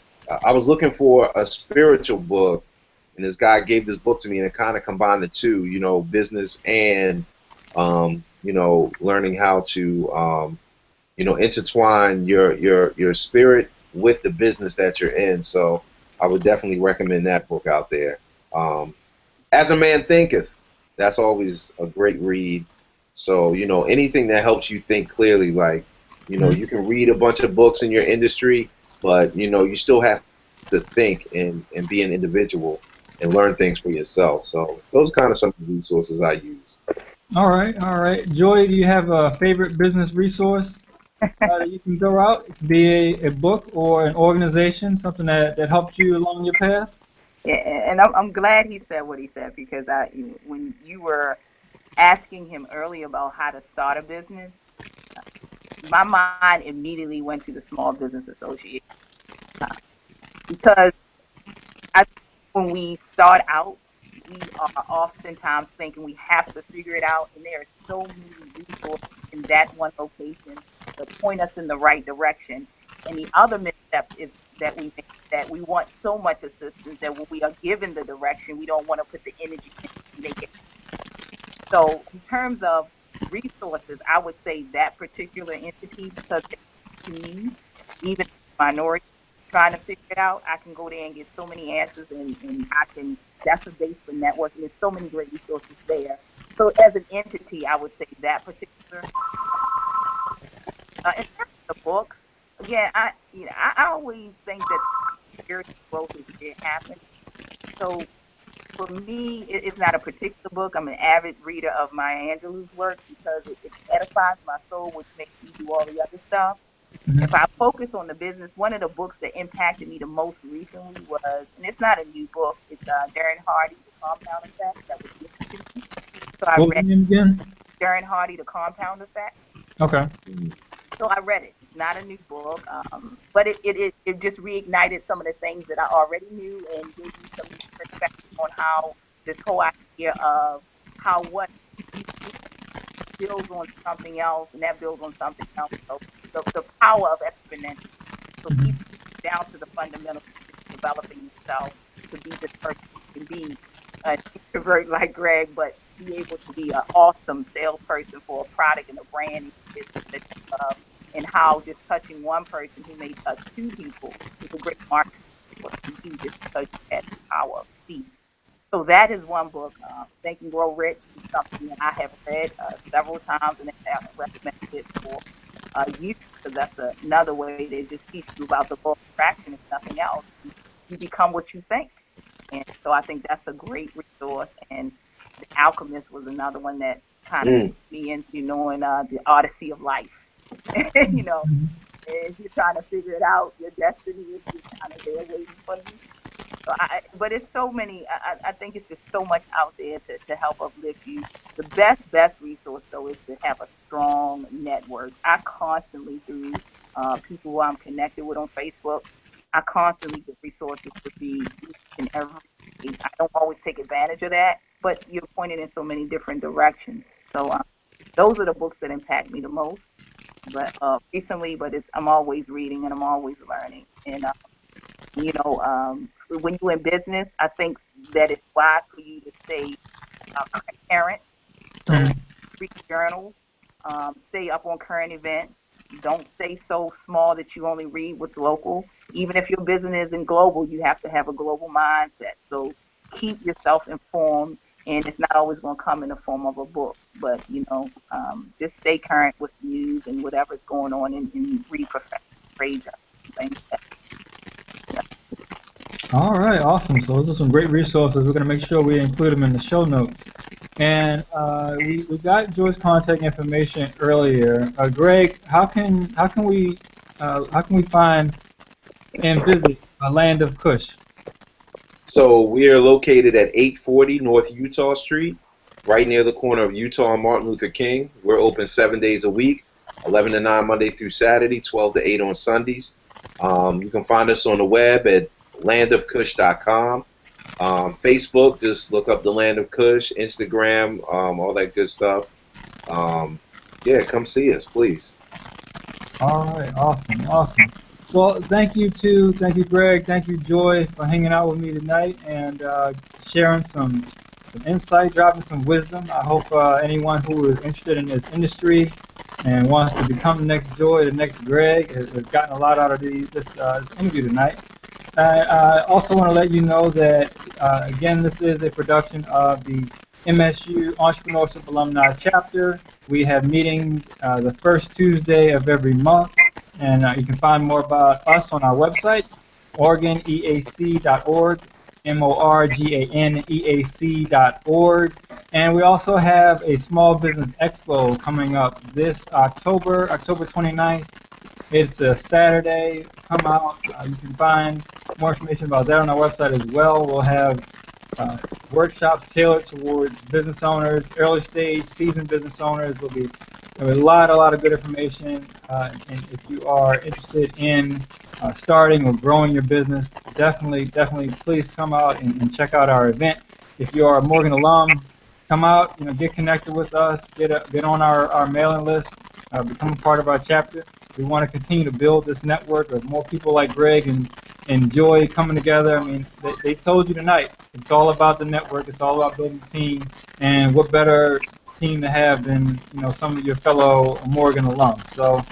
I was looking for a spiritual book, and this guy gave this book to me, and it kind of combined the two, business and, learning how to, intertwine your spirit with the business that you're in. So I would definitely recommend that book out there. Um, as a Man Thinketh, that's always a great read. So, anything that helps you think clearly, like, Mhm. you can read a bunch of books in your industry, but, you still have to think and be an individual and learn things for yourself. So, those kind of some of the resources I use. All right, all right. Joy, do you have a favorite business resource that you can throw out? It could be a book or an organization, something that helped you along your path. Yeah, and I'm glad he said what he said because when you were asking him earlier about how to start a business, my mind immediately went to the Small Business Association because I think when we start out, we are oftentimes thinking we have to figure it out, and there are so many resources in that one location to point us in the right direction. And the other misstep is that we make that we want so much assistance that when we are given the direction, we don't want to put the energy in to make it. So, in terms of resources, I would say that particular entity because to me, even minority trying to figure it out, I can go there and get so many answers and that's a base for networking. There's so many great resources there. So as an entity, I would say that particular. In terms of the books, again, I always think that spiritual growth is where it happens. So for me, it's not a particular book. I'm an avid reader of Maya Angelou's work because it edifies my soul, which makes me do all the other stuff. If I Mhm. focus on the business, one of the books that impacted me the most recently was, and it's not a new book, it's Darren Hardy, The Compound Effect, that was given to me. So I What was read the name again? Darren Hardy, The Compound Effect. Okay. Mm. So I read it. It's not a new book, but it just reignited some of the things that I already knew and gave me some perspective on how this whole idea of how what you do builds on something else and that builds on something else. So the power of exponential. So even Mhm. down to the fundamentals of just developing yourself to be this person who can be an introvert like Greg, but be able to be an awesome salesperson for a product and a brand and business that you love, and how just touching one person who may touch two people is a great marketing force for you just because you had the power of speed. So that is one book. Think and Grow Rich is something that I have read several times and have recommended it for you because that's another way to just teach you about the law of attraction. If nothing else, you become what you think. And so I think that's a great resource. And The Alchemist was another one that kind of Mm. me into knowing the odyssey of life. you know, Mhm. if you're trying to figure it out, your destiny is just kind of there waiting for you. But it's so many. I think it's just so much out there to help uplift you. The best resource though is to have a strong network. I constantly through people who I'm connected with on Facebook, I constantly get resources to read each and every day. I don't always take advantage of that, but you're pointed in so many different directions. So those are the books that impact me the most. but recently, but I'm always reading and I'm always learning. And when you're in business, I think that it's wise for you to stay current. So Mhm. read journals, stay up on current events. Don't stay so small that you only read what's local. Even if your business isn't global, you have to have a global mindset. So keep yourself informed, and it's not always going to come in the form of a book, but just stay current with news and whatever's going on, and read professional trade journals, things like that. All right, awesome. So those are some great resources. We're going to make sure we include them in the show notes. And we got Joy's contact information earlier. Greg, how can we find and visit Land of Kush? So we are located at 840 North Utah Street, right near the corner of Utah and Martin Luther King. We're open 7 days a week, 11 to 9 Monday through Saturday, 12 to 8 on Sundays. You can find us on the web at landofkush.com. Facebook, just look up the Land of Kush. Instagram, all that good stuff. Yeah, come see us, please. All right, awesome, awesome. Well, thank you, Greg, thank you, Joy, for hanging out with me tonight and sharing some insight, dropping some wisdom. I hope anyone who is interested in this industry and wants to become the next Joy, the next Greg, has gotten a lot out of this interview tonight. I also want to let you know that, again, this is a production of the MSU Entrepreneurship Alumni Chapter. We have meetings the first Tuesday of every month, and you can find more about us on our website, OregonEAC.org, MORGANEAC.org. And we also have a Small Business Expo coming up this October 29th. It's a Saturday. Come out. You can find more information about that on our website as well. We'll have workshops tailored towards business owners, early stage, seasoned business owners. There'll be a lot of good information. And if you are interested in starting or growing your business, definitely, please come out and check out our event. If you are a Morgan alum, come out, get connected with us, get on our mailing list, become a part of our chapter. We want to continue to build this network of more people like Greg and Joy coming together. I mean, they told you tonight, it's all about the network. It's all about building a team. And what better team to have than some of your fellow Morgan alums. So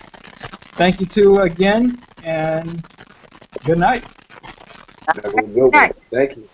thank you two again, and good night. Have a good one. Thank you.